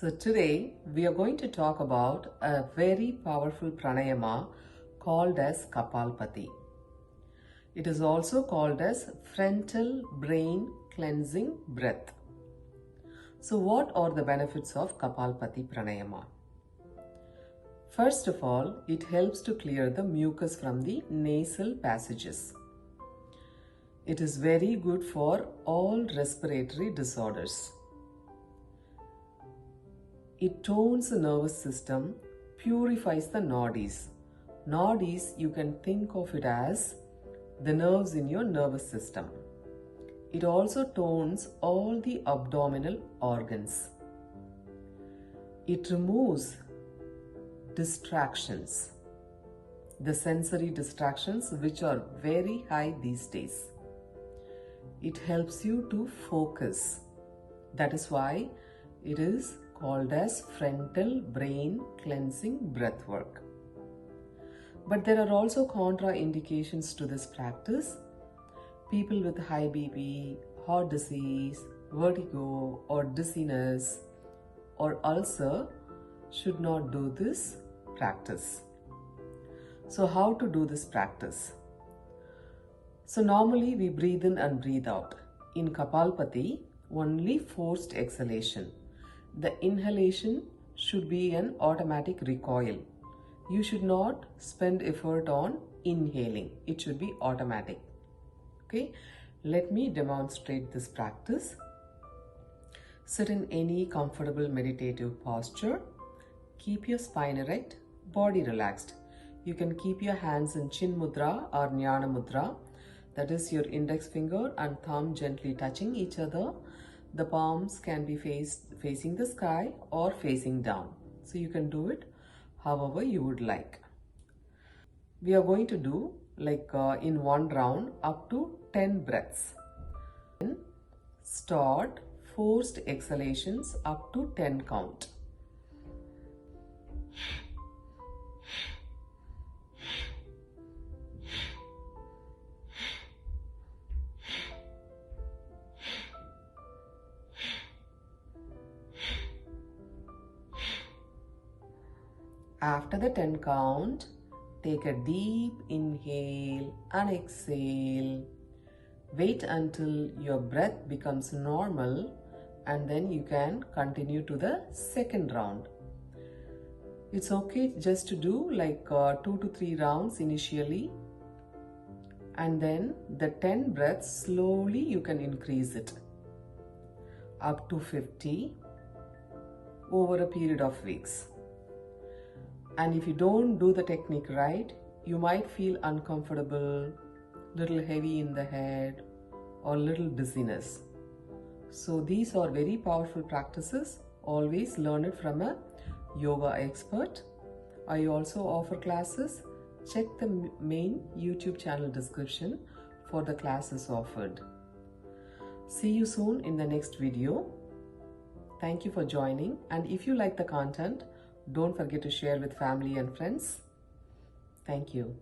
So today we are going to talk about a very powerful pranayama called as Kapalbhati. It is also called as frontal brain cleansing breath. So what are the benefits of Kapalbhati Pranayama? First of all, it helps to clear the mucus from the nasal passages. It is very good for all respiratory disorders. It tones the nervous system, purifies the nadis. Nadis, you can think of it as the nerves in your nervous system. It also tones all the abdominal organs. It removes distractions, the sensory distractions which are very high these days. It helps you to focus. That is why it is called as frontal brain cleansing breathwork. But there are also contraindications to this practice. People with high BP, heart disease, vertigo or dizziness or ulcer should not do this practice. So how to do this practice? So normally we breathe in and breathe out. In Kapalbhati, only forced exhalation. The inhalation should be an automatic recoil. You should not spend effort on inhaling. It should be automatic. Okay, let me demonstrate this practice. Sit in any comfortable meditative posture. Keep your spine erect, body relaxed. You can keep your hands in Chin Mudra or Jnana Mudra. That is your index finger and thumb gently touching each other. The palms can be facing the sky or facing down. So you can do it however you would like. We are going to do in one round up to 10 breaths. Then start forced exhalations up to 10 count. After the 10 count, take a deep inhale and exhale. Wait until your breath becomes normal and then you can continue to the second round. It's okay just to do 2 to 3 rounds initially, and then the 10 breaths slowly you can increase it up to 50 over a period of weeks. And if you don't do the technique right, you might feel uncomfortable, little heavy in the head or little dizziness. So these are very powerful practices. Always learn it from a yoga expert. I also offer classes. Check the main YouTube channel description for the classes offered. See you soon in the next video. Thank you for joining, and if you like the content, don't forget to share with family and friends. Thank you.